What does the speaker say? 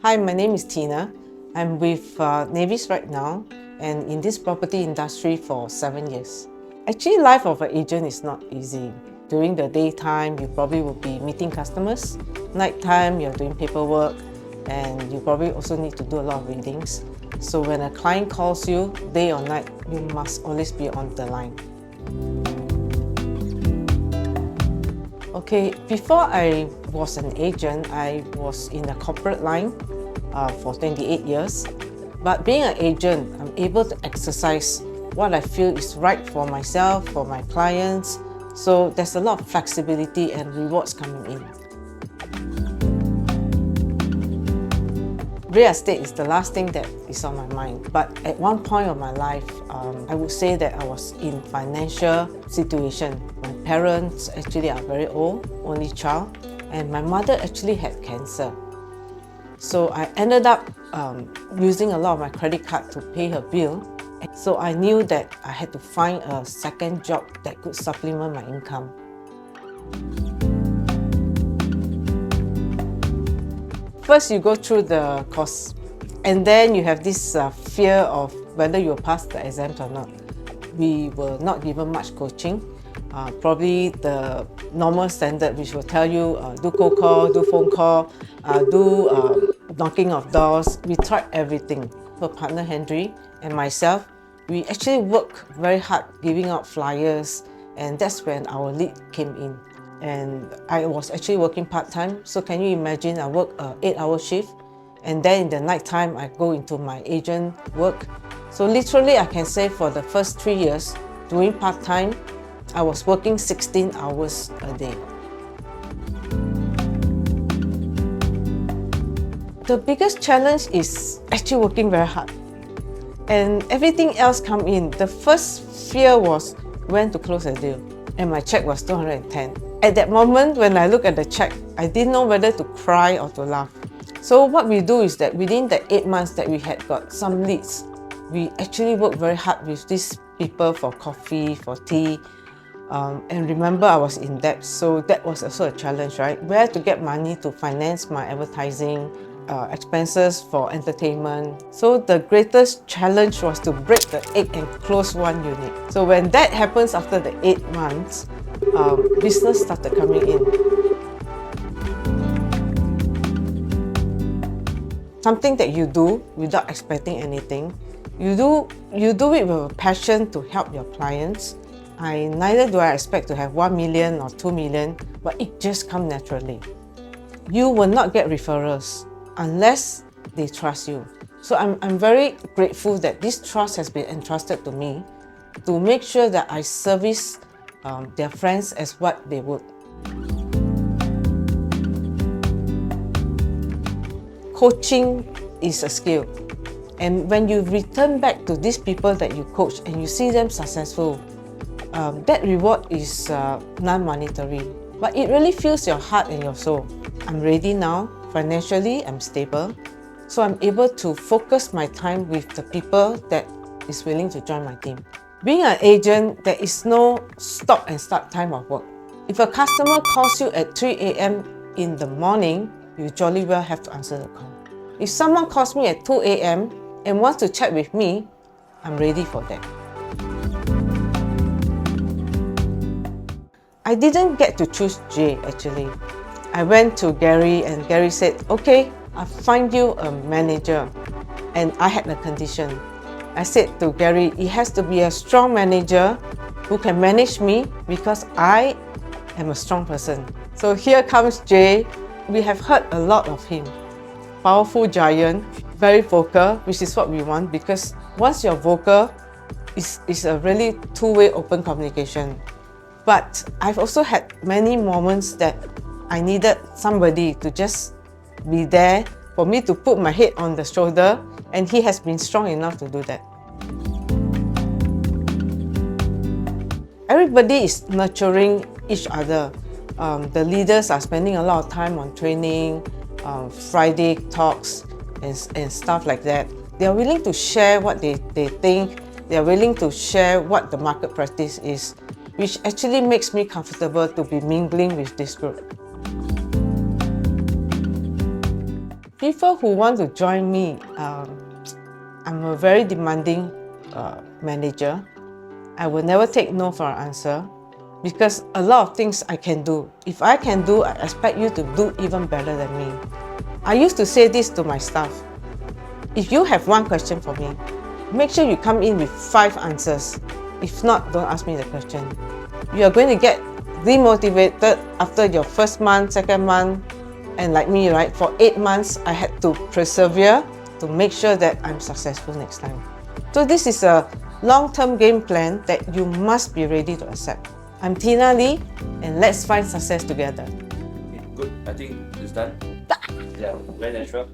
Hi, my name is Tina. I'm with Navis right now and in this property industry for 7 years. Actually, life of an agent is not easy. During the daytime, you probably will be meeting customers. Nighttime, you're doing paperwork and you probably also need to do a lot of readings. So when a client calls you, day or night, you must always be on the line. Okay, before I was an agent, I was in a corporate line for 28 years. But being an agent, I'm able to exercise what I feel is right for myself, for my clients. So there's a lot of flexibility and rewards coming in. Real estate is the last thing that is on my mind. But at one point of my life, I would say that I was in financial situation. My parents actually are very old, only child, and my mother actually had cancer. So I ended up using a lot of my credit card to pay her bill. So I knew that I had to find a second job that could supplement my income. First, you go through the course, and then you have this fear of whether you'll pass the exams or not. We were not given much coaching. Probably the normal standard, which will tell you do cold call, do phone call, do knocking of doors. We tried everything. Her partner Henry and myself, we actually worked very hard giving out flyers, and that's when our lead came in. And I was actually working part-time, so can you imagine I work an 8-hour shift, and then in the night time I go into my agent work. So literally I can say for the first 3 years doing part-time, I was working 16 hours a day. The biggest challenge is actually working very hard, and everything else come in. The first fear was when to close a deal, and my check was 210. At that moment when I look at the check, I didn't know whether to cry or to laugh. So what we do is that within the 8 months that we had got some leads, we actually work very hard with these people for coffee, for tea. And remember, I was in debt, so that was also a challenge, right? Where to get money to finance my advertising, expenses for entertainment. So the greatest challenge was to break the egg and close one unit. So when that happens after the 8 months, business started coming in. Something that you do without expecting anything. You do it with a passion to help your clients. Neither do I expect to have 1 million or 2 million, but it just comes naturally. You will not get referrals unless they trust you. So I'm very grateful that this trust has been entrusted to me to make sure that I service their friends as what they would. Coaching is a skill. And when you return back to these people that you coach and you see them successful, that reward is non-monetary, but it really fills your heart and your soul. I'm ready now. Financially, I'm stable. So I'm able to focus my time with the people that is willing to join my team. Being an agent, there is no stop and start time of work. If a customer calls you at 3 a.m. in the morning, you jolly well have to answer the call. If someone calls me at 2 a.m. and wants to chat with me, I'm ready for that. I didn't get to choose Jay actually. I went to Gary and Gary said, okay, I'll find you a manager. And I had a condition. I said to Gary, it has to be a strong manager who can manage me because I am a strong person. So here comes Jay. We have heard a lot of him. Powerful giant, very vocal, which is what we want, because once you're vocal, it's a really two-way open communication. But I've also had many moments that I needed somebody to just be there for me to put my head on the shoulder, and he has been strong enough to do that. Everybody is nurturing each other. The leaders are spending a lot of time on training, Friday talks and stuff like that. They are willing to share what they think. They are willing to share what the market practice is, which actually makes me comfortable to be mingling with this group. people who want to join me, I'm a very demanding manager. I will never take no for an answer because a lot of things I can do. If I can do, I expect you to do even better than me. I used to say this to my staff. If you have one question for me, make sure you come in with 5 answers. If not, don't ask me the question. You are going to get demotivated after your first month, second month, and like me, right? For 8 months, I had to persevere to make sure that I'm successful next time. So this is a long-term game plan that you must be ready to accept. I'm TinaLee, and let's find success together. Okay, good. I think it's done. Yeah, very natural.